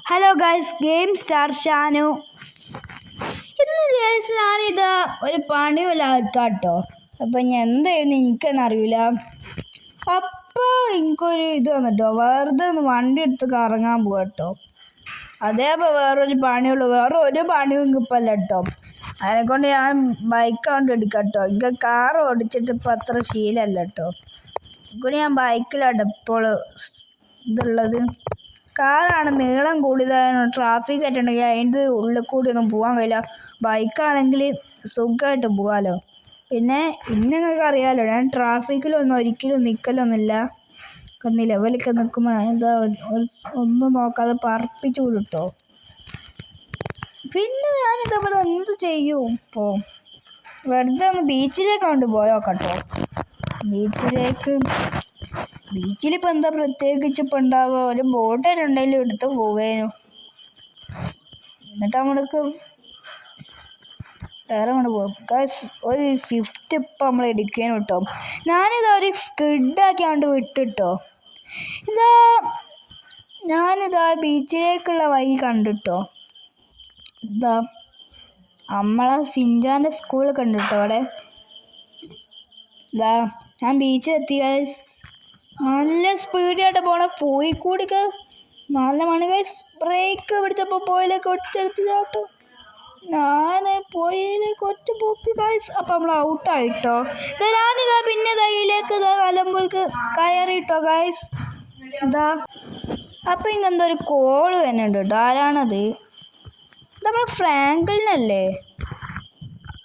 Hello guys, game star Shanu. ഇന്ന് guys ഞാനിതാ ഒരു പണിയുള്ള ആൾക്കാട്ടോ. അപ്പം ഞാൻ എന്തായിരുന്നു എനിക്കെന്നെ അറിയില്ല. അപ്പോൾ എനിക്കൊരു ഇത് വന്നിട്ടോ, വെറുതെ ഒന്ന് വണ്ടി എടുത്ത് കറങ്ങാൻ പോകട്ടോ. അതേപോലെ വേറൊരു പണിയുള്ളൂ, വേറെ ഒരു പണിയും എനിക്കിപ്പല്ല കേട്ടോ. അതിനെക്കൊണ്ട് ഞാൻ ബൈക്ക് കൊണ്ട് എടുക്കട്ടോ. എനിക്ക് കാർ ഓടിച്ചിട്ട് ഇപ്പം അത്ര ശീലമല്ല കേട്ടോ. അതുകൊണ്ട് ഞാൻ ബൈക്കിലാണ് ഇപ്പോൾ ഇതുള്ളത്. കാറാണ് നീളം കൂടുതലാണ്, ട്രാഫിക് ആയിട്ടുണ്ടെങ്കിൽ അതിൻ്റെ ഉള്ളിൽ കൂടി ഒന്നും പോകാൻ കഴിയില്ല. ബൈക്കാണെങ്കിൽ സുഖമായിട്ട് പോകാമല്ലോ. പിന്നെ നിങ്ങൾക്ക് അറിയാമല്ലോ, ഞാൻ ട്രാഫിക്കിലൊന്നും ഒരിക്കലും നിൽക്കലൊന്നുമില്ല. ലെവലൊക്കെ നിൽക്കുമ്പോൾ എന്താ ഒന്നും നോക്കാതെ പറപ്പിച്ചു വിട്ടോ. പിന്നെ ഞാനിതേപോലെ എന്ത് ചെയ്യും ഇപ്പോൾ? വെറുതെ ഒന്ന് ബീച്ചിലേക്ക് കൊണ്ട് പോയോക്കട്ടോ. ബീച്ചിലിപ്പോൾ എന്താ പ്രത്യേകിച്ച് ഇപ്പം ഉണ്ടാവുക? ഒരു ബോട്ടായിട്ടുണ്ടെങ്കിലും എടുത്ത് പോവേനു. എന്നിട്ട് നമ്മൾക്ക് വേറെ കൊണ്ട് പോകും. ഒരു സ്വിഫ്റ്റ് ഇപ്പം നമ്മൾ എടുക്കേനു കേട്ടോ. ഞാനിതാ ഒരു സ്കിഡാക്കിയാണ്ട് വിട്ടിട്ടോ. ഞാനിതാ ബീച്ചിലേക്കുള്ള വഴി കണ്ടിട്ടോ. നമ്മളെ സിഞ്ചാൻ്റെ സ്കൂൾ കണ്ടിട്ടോ അവിടെ. ഞാൻ ബീച്ചിലെത്തി ഗൈസ്. നല്ല സ്പീഡിയായിട്ട് പോയി കൂടിക്ക് നല്ല മണി ഗൈസ്. ബ്രേക്ക് പിടിച്ചപ്പോൾ പോയിലേക്ക് ഒറ്റെടുത്തിട്ടോ. ഞാൻ പോയിലേക്ക് ഒറ്റ പോക്ക് ഗൈസ്. അപ്പം നമ്മൾ ഔട്ടായിട്ടോ. ഞാനിതാ പിന്നെ കയ്യിലേക്ക് നിലമ്പൂർക്ക് കയറിയിട്ടോ ഗൈസ്. അപ്പം ഇങ്ങെന്തോ ഒരു കോള് തന്നെ ഉണ്ട് കേട്ടോ. ആരാണത്? നമ്മൾ ഫ്രാങ്ക്ലിനല്ലേ?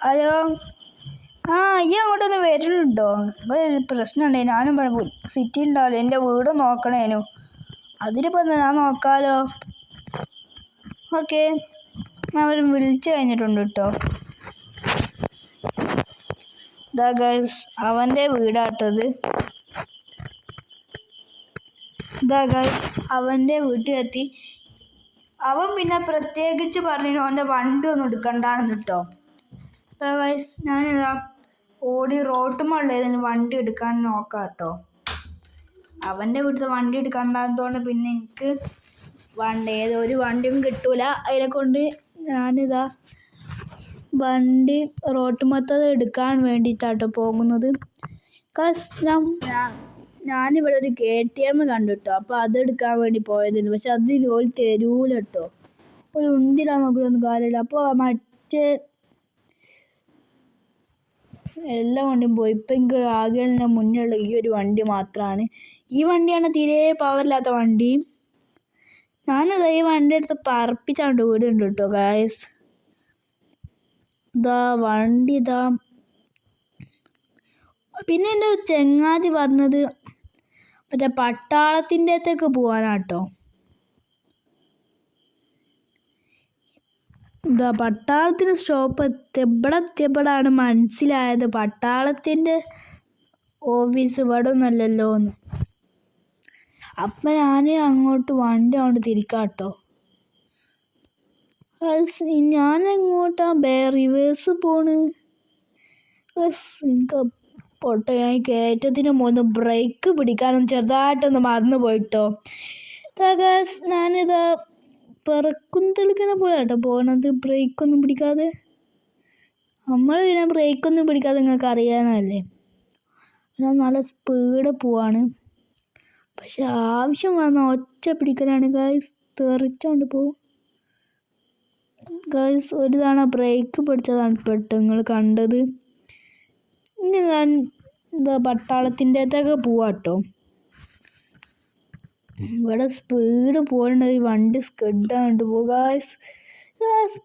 ഹലോ, ഈ അങ്ങോട്ടൊന്ന് വരുന്നുണ്ടോ? ഒരു പ്രശ്നമുണ്ടേ. ഞാനും സിറ്റി ഉണ്ടാവില്ല, എൻ്റെ വീട് നോക്കണേനു. അതിനിപ്പോൾ ഞാൻ നോക്കാമല്ലോ. ഓക്കെ, ഞാൻ അവർ വിളിച്ചു കഴിഞ്ഞിട്ടുണ്ട് കേട്ടോ. ഗൈസ്, അവൻ്റെ വീടാട്ടത്. ഗൈസ്, അവൻ്റെ വീട്ടിലെത്തി. അവൻ പിന്നെ പ്രത്യേകിച്ച് പറഞ്ഞു അവൻ്റെ വണ്ടി ഒന്നും എടുക്കണ്ടാന്ന് കേട്ടോ. ഗൈസ്, ഞാനിതാ ഓടി റോട്ടുമുള്ളതിന് വണ്ടി എടുക്കാൻ നോക്കാം കേട്ടോ. അവൻ്റെ വീട്ടിൽ വണ്ടി എടുക്കണ്ടാത്തതുകൊണ്ട് പിന്നെ എനിക്ക് ഏതൊരു വണ്ടിയും കിട്ടൂല. അതിനെ കൊണ്ട് ഞാനിതാ വണ്ടി റോട്ടുമത്തത് എടുക്കാൻ വേണ്ടിയിട്ടാട്ടോ പോകുന്നത്. ഞാനിവിടെ ഒരു KTM കണ്ടിട്ടോ. അപ്പോൾ അതെടുക്കാൻ വേണ്ടി പോയതിന്, പക്ഷെ അതിൽ ഒരു തരൂല കേട്ടോ. ഒരു ഉന്തിടാൻ നോക്കിയൊന്നും കാര്യമില്ല. അപ്പോൾ മറ്റേ എല്ലാ വണ്ടിയും പോയി. ഇപ്പം എനിക്ക് ആകെ മുന്നിലുള്ള ഈ ഒരു വണ്ടി മാത്രമാണ്. ഈ വണ്ടിയാണ് തീരെ പവറില്ലാത്ത വണ്ടി. ഞാനത് ഈ വണ്ടി എടുത്ത് പറപ്പിച്ചാണ്ട് വീടുണ്ട് കേട്ടോ ഗായ്സ്. വണ്ടി പിന്നെ എൻ്റെ ചെങ്ങാതി പറഞ്ഞത് മറ്റേ പട്ടാളത്തിൻ്റെ അടുത്തേക്ക് പോകാനാട്ടോ. പട്ടാളത്തിൻ്റെ സ്റ്റോപ്പ് എത്തിയപ്പോഴാണ് മനസ്സിലായത് പട്ടാളത്തിൻ്റെ ഓഫീസ് ഇവിടെ ഒന്നല്ലല്ലോ എന്ന്. അപ്പം ഞാൻ അങ്ങോട്ട് തിരിക്കാം കേട്ടോ. ഞാൻ എങ്ങോട്ടാ റിവേഴ്സ് പോണ്? എനിക്ക് പൊട്ടെ, ഞാൻ കയറ്റത്തിന് പോകുന്ന ബ്രേക്ക് പിടിക്കാനും ചെറുതായിട്ടൊന്ന് മറന്നു പോയിട്ടോ. ഞാനിതാ പിറക്കും തെളിക്കണ പോലെ കേട്ടോ പോകുന്നത്, ബ്രേക്കൊന്നും പിടിക്കാതെ. നമ്മൾ പിന്നെ ബ്രേക്കൊന്നും പിടിക്കാതെ നിങ്ങൾക്ക് അറിയാനല്ലേ. ഞാൻ നല്ല സ്പീഡ് പോവാണ്. പക്ഷെ ആവശ്യം വന്നാൽ ഒറ്റ പിടിക്കലാണ് ഗൈസ്, തെറിച്ചോണ്ട് പോവും ഗൈസ്. ഒരു തവണ ബ്രേക്ക് പിടിച്ചതാണ് പെട്ട് നിങ്ങൾ കണ്ടത്. ഇനി ഞാൻ പട്ടാളത്തിൻ്റെ അടുത്തൊക്കെ പോവാട്ടോ. ഇവിടെ സ്പീഡ് പോകണ്ട ഈ വണ്ടി സ്കിഡാണ്ട് പോകുക ഗൈസ്.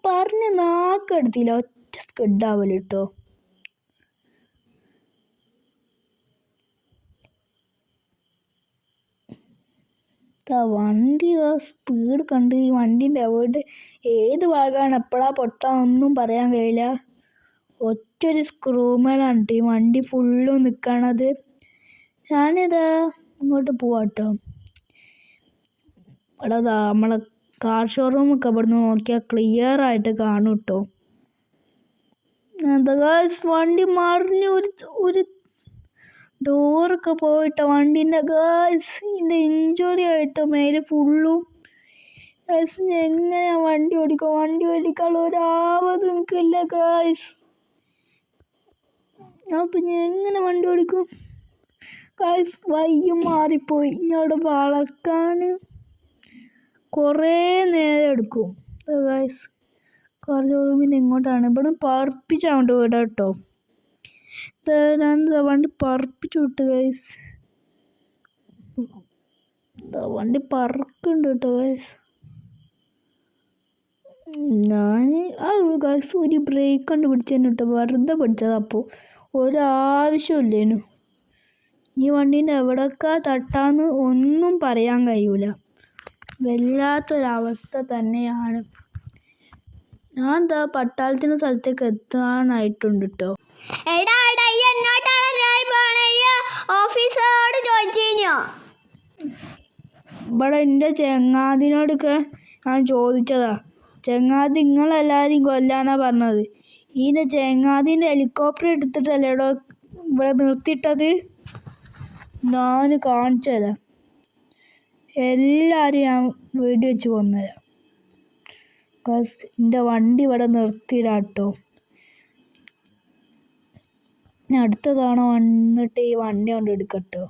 പറഞ്ഞ് നാക്കെടുത്തില്ല, ഒറ്റ സ്കിഡാവല് കേട്ടോ. വണ്ടി സ്പീഡ് കണ്ട് ഈ വണ്ടീൻ്റെ ഏത് ഭാഗമാണ് എപ്പോഴാ പൊട്ടാന്നൊന്നും പറയാൻ കഴിയില്ല. ഒറ്റൊരു സ്ക്രൂമേലാണ് ഈ വണ്ടി ഫുള്ളും നിൽക്കണത്. ഞാനിതാ ഇങ്ങോട്ട് പോവാട്ടോ. ഇവിടെ നമ്മളെ കാർ ഷോറൂമൊക്കെ ഇവിടുന്ന് നോക്കിയാൽ ക്ലിയർ ആയിട്ട് കാണും കേട്ടോ. വണ്ടി മറിഞ്ഞ് ഒരു ഡോറൊക്കെ പോയിട്ട വണ്ടീൻ്റെ ഇതിൻ്റെ ഇഞ്ചുറി ആയിട്ട് മേലെ ഫുള്ളും ഗൈസ് എങ്ങനെ വണ്ടി ഓടിക്കും? വണ്ടി ഓടിക്കാനുള്ള ഒരാവതും എനിക്കില്ല ഗൈസ്. ഞാൻ പിന്നെ എങ്ങനെ വണ്ടി ഓടിക്കും ഗൈസ്? വയ്യും മാറിപ്പോയി. ഇഞ്ഞവിടെ വളക്കാൻ കുറേ നേരം എടുക്കും ഗൈസ്. കുറച്ച് പിന്നെ ഇങ്ങോട്ടാണ്. ഇവിടെ പറപ്പിച്ചാണ്ട് വിടാം കേട്ടോ. ഞാൻ വണ്ടി പറപ്പിച്ചു വിട്ടു ഗൈസ്. വണ്ടി പറക്കുന്നുണ്ട് കേട്ടോ ഗൈസ്. ഞാൻ ഗൈസ് ഒരു ബ്രേക്ക് കണ്ടുപിടിച്ചതിന് കേട്ടോ. വെറുതെ പഠിച്ചത്. അപ്പോൾ ഒരാവശ്യമില്ലേനു. ഈ വണ്ടീൻ്റെ എവിടൊക്കെ തട്ടാന്ന് ഒന്നും പറയാൻ കഴിയൂല. വല്ലാത്തൊരവസ്ഥ തന്നെയാണ്. ഞാൻ എന്താ പട്ടാളത്തിൻ്റെ സ്ഥലത്തേക്ക് എത്താനായിട്ടുണ്ട് കേട്ടോ. ഇവിടെ എൻ്റെ ചെങ്ങാതിനോടൊക്കെ ഞാൻ ചോദിച്ചതാ. ചെങ്ങാതി നിങ്ങളെല്ലാവരും കൊല്ലാനാ പറഞ്ഞത്. ഇതിൻ്റെ ചെങ്ങാതിൻ്റെ ഹെലികോപ്റ്റർ എടുത്തിട്ടല്ലേ ഇവിടെ നിർത്തിയിട്ടത്. ഞാൻ കാണിച്ചു തരാം. എല്ലാവരും ഞാൻ വീഡിയോ വെച്ച് കൊന്നുതരാം. എൻ്റെ വണ്ടി ഇവിടെ നിർത്തിയിടാം കേട്ടോ. ഞാൻ അടുത്ത തവണ വന്നിട്ട് ഈ വണ്ടി കൊണ്ട് എടുക്കട്ടോ.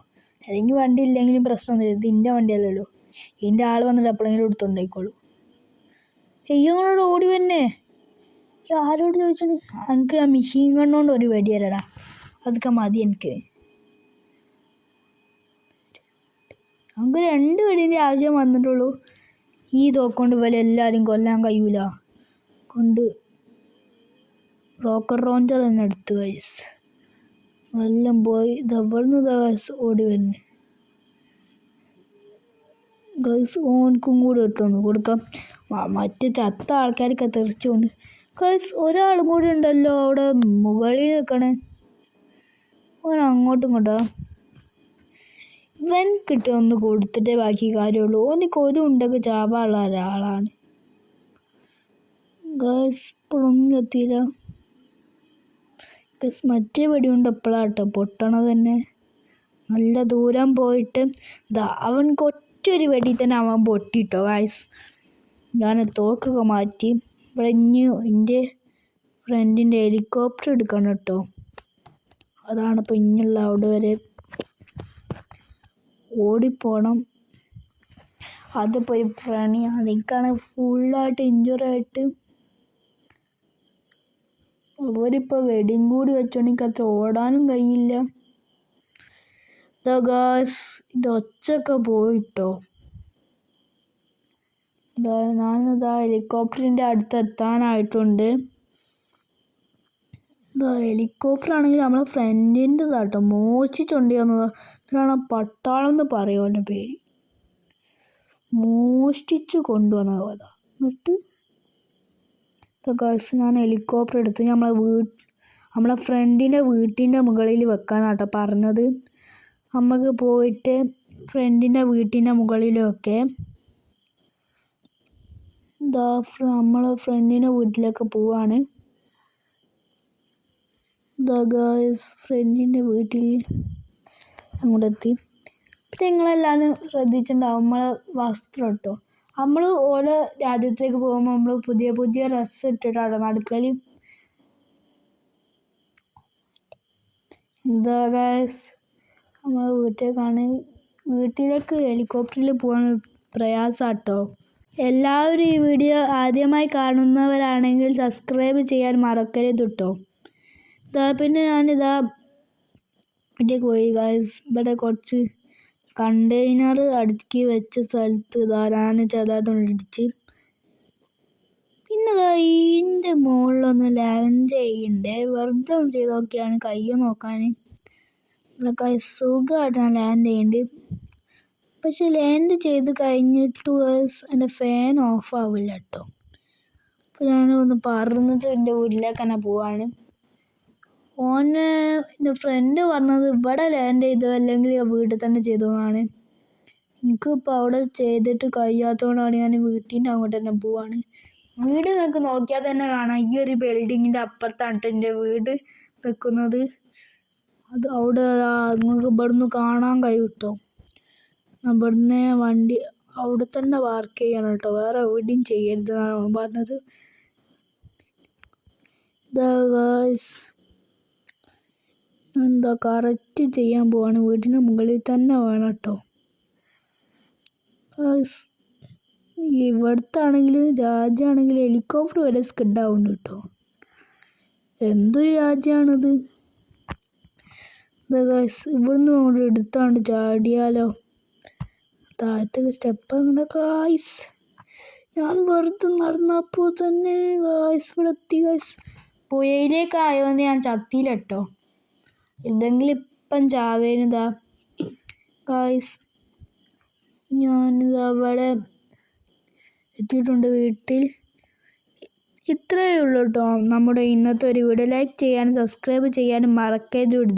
അല്ലെങ്കിൽ വണ്ടി ഇല്ലെങ്കിലും പ്രശ്നമൊന്നുമില്ല. ഇത് എൻ്റെ വണ്ടിയല്ലല്ലോ. ഇതിൻ്റെ ആൾ വന്നിട്ട് എപ്പോഴെങ്കിലും എടുത്തുകൊണ്ടായിക്കോളൂ. ഇങ്ങളോട് ഓടി വന്നെ. ആരോട് ചോദിച്ചാണ്? എനിക്ക് ആ മെഷീൻ കണ്ണുകൊണ്ട് ഒരു വെടി തരടാ. അതൊക്കെ മതി എനിക്ക്. നമുക്ക് 2 വെടീൻ്റെ ആവശ്യം വന്നിട്ടുള്ളൂ. ഈ തോക്കൊണ്ട് പോലെ എല്ലാവരും കൊല്ലാൻ കഴിയൂല. കൊണ്ട് റോക്കർ റോഞ്ചർ തന്നെ എടുത്തു ഗൈസ്. എല്ലാം പോയി. ഇതവിടുന്ന് ഗൈസ് ഓടി വരുന്നു ഗൈസ്. ഓനക്കും കൂടി ഇട്ടൊന്ന് കൊടുക്കാം. മറ്റ് ചത്ത ആൾക്കാരൊക്കെ തെറിച്ചുകൊണ്ട് ഗൈസ്. ഒരാളും കൂടി ഉണ്ടല്ലോ അവിടെ മുകളിൽ നിൽക്കണേ. ഓൻ അങ്ങോട്ടും ഇങ്ങോട്ടാ. ഇവൻ കിട്ടുമൊന്ന് കൊടുത്തിട്ടേ ബാക്കി കാര്യമുള്ളൂ. ഓനിക്ക് ഒരു ഉണ്ടൊക്കെ ചാപാനുള്ള ഒരാളാണ് ഗൈസ്. ഇപ്പോഴൊന്നും എത്തിയില്ല ഗൈസ്. മറ്റേ വെടിയുണ്ട് എപ്പോഴാണ് കേട്ടോ പൊട്ടണത് തന്നെ. നല്ല ദൂരം പോയിട്ട് അവൻക്ക് ഒറ്റൊരു വെടി തന്നെ അവൻ പൊട്ടിട്ടോ ഗൈസ്. ഞാൻ തോക്കൊക്കെ മാറ്റി. ഇവിടെ ഇനി എൻ്റെ ഫ്രണ്ടിൻ്റെ ഹെലികോപ്റ്റർ എടുക്കണം കേട്ടോ. അതാണിപ്പോൾ ഇനിയുള്ള അവിടെ വരെ ഓടിപ്പോണം. അതിപ്പോൾ ഒരു പണിയാണ്. എനിക്കാണ് ഫുള്ളായിട്ട് ഇഞ്ചുറായിട്ട്. അവരിപ്പോൾ വെടിയും കൂടി വെച്ചോണ്ട് എനിക്ക് അത്ര ഓടാനും കഴിയില്ല. ഗായ്സ് ഇത് ഒച്ചൊക്കെ പോയിട്ടോ. ഞാനിതാ ഹെലികോപ്റ്ററിൻ്റെ അടുത്ത് എത്താനായിട്ടുണ്ട്. ഹെലികോപ്റ്റർ ആണെങ്കിൽ നമ്മളെ ഫ്രണ്ടിൻ്റെ കേട്ടോ. മോഷ്ടിച്ചുകൊണ്ട് വന്നതാ. ഇതാണ് പട്ടാളം എന്ന് പറയുമല്ലോ പേര്. മോഷ്ടിച്ച് കൊണ്ടുവന്നതാ. എന്നിട്ട് ഗൈസ് ഞാൻ ഹെലികോപ്റ്റർ എടുത്ത് നമ്മളെ ഫ്രണ്ടിൻ്റെ വീട്ടിൻ്റെ മുകളിൽ വെക്കാനാട്ടോ പറഞ്ഞത്. നമുക്ക് പോയിട്ട് ഫ്രണ്ടിൻ്റെ വീട്ടിൻ്റെ മുകളിലൊക്കെ നമ്മളെ ഫ്രണ്ടിൻ്റെ വീട്ടിലേക്ക് പോവാണ്. ഗൈസ് ഫ്രണ്ടിൻ്റെ വീട്ടിൽ അങ്ങോട്ടെത്തി. പിന്നെ നിങ്ങളെല്ലാവരും ശ്രദ്ധിച്ചിട്ടുണ്ടാവും നമ്മളെ വസ്ത്രം കേട്ടോ. നമ്മൾ ഓരോ രാജ്യത്തേക്ക് പോകുമ്പോൾ നമ്മൾ പുതിയ പുതിയ ഡ്രസ്സ് ഇട്ടിട്ടാണ് നടക്കൽ. ഗൈസ് നമ്മളെ വീട്ടിലേക്ക് ഹെലികോപ്റ്ററിൽ പോകാൻ പ്രയാസാട്ടോ. എല്ലാവരും ഈ വീഡിയോ ആദ്യമായി കാണുന്നവരാണെങ്കിൽ സബ്സ്ക്രൈബ് ചെയ്യാൻ മറക്കരുത് കേട്ടോ. പിന്നെ ഞാനിതാ ഇവിടെ പോയി ഗൈസ്. ഇവിടെ കുറച്ച് കണ്ടെയ്നർ അടുക്കി വെച്ച സ്ഥലത്ത് ഞാൻ ചെറുതായിട്ടൊന്നിടിച്ച്. പിന്നെ ഇതിൻ്റെ മുകളിലൊന്ന് ലാൻഡ് ചെയ്യണ്ടേ. വെറുതെ ഒന്ന് ചെയ്ത് നോക്കിയാണ് കയ്യോ നോക്കാൻ. ഇതൊക്കെ സുഖമായിട്ട് ഞാൻ ലാൻഡ് ചെയ്യുന്നുണ്ട്. പക്ഷെ ലാൻഡ് ചെയ്ത് കഴിഞ്ഞിട്ട് എൻ്റെ ഫാൻ ഓഫ് ആവില്ല കേട്ടോ. അപ്പോൾ ഞാനൊന്ന് പറന്നിട്ട് എൻ്റെ വീട്ടിലേക്ക് തന്നെ പോവാണ്. എൻ്റെ ഫ്രണ്ട് പറഞ്ഞത് ഇവിടെ ലാൻഡ് ചെയ്തോ അല്ലെങ്കിൽ വീട്ടിൽ തന്നെ ചെയ്തോ എന്നാണ്. എനിക്കിപ്പോൾ അവിടെ ചെയ്തിട്ട് കഴിയാത്തതുകൊണ്ടാണ് ഞാൻ വീട്ടിൻ്റെ അങ്ങോട്ട് തന്നെ പോവാണ്. വീട് നിങ്ങൾക്ക് നോക്കിയാൽ തന്നെ കാണാം. ഈ ഒരു ബിൽഡിങ്ങിൻ്റെ അപ്പുറത്താണ് എൻ്റെ വീട് നിൽക്കുന്നത്. അത് അവിടെ നിങ്ങൾക്ക് ഇവിടുന്ന് കാണാൻ കഴിയും കേട്ടോ. ഇവിടുന്ന് വണ്ടി അവിടെ തന്നെ വർക്ക് ചെയ്യണം കേട്ടോ, വേറെ എവിടെയും ചെയ്യരുതെന്നാണ് അവൻ പറഞ്ഞത്. എന്താ കറക്റ്റ് ചെയ്യാൻ പോവാണ്, വീടിന് മുകളിൽ തന്നെ വേണം കേട്ടോ. ഇവിടുത്താണെങ്കിൽ രാജ്യമാണെങ്കിൽ ഹെലികോപ്റ്റർ വരെ സ്കിഡ് ആവുന്നുണ്ട് കേട്ടോ. എന്തൊരു രാജ്യമാണിത്. ഇവിടുന്ന് അങ്ങോട്ട് എടുത്താണ്ട് ചാടിയാലോ, താഴത്തേക്ക് സ്റ്റെപ്പ് അങ്ങനെ ഗായ്സ്. ഞാൻ വെറുതെ നടന്നപ്പോൾ തന്നെ ഗായ്സ് ഇവിടെ എത്തി ഗായ്സ്. പുഴയിലേക്കായോണ്ട് ഞാൻ ചത്തിയില്ല കേട്ടോ, എന്തെങ്കിലും ഇപ്പം ചാവേനിതാ ഗായ്സ്. ഞാനിതാ അവിടെ എത്തിയിട്ടുണ്ട് വീട്ടിൽ. ഇത്രയേ ഉള്ളൂ കേട്ടോ നമ്മുടെ ഇന്നത്തെ ഒരു വീഡിയോ. ലൈക്ക് ചെയ്യാനും സബ്സ്ക്രൈബ് ചെയ്യാനും മറക്കരുത്.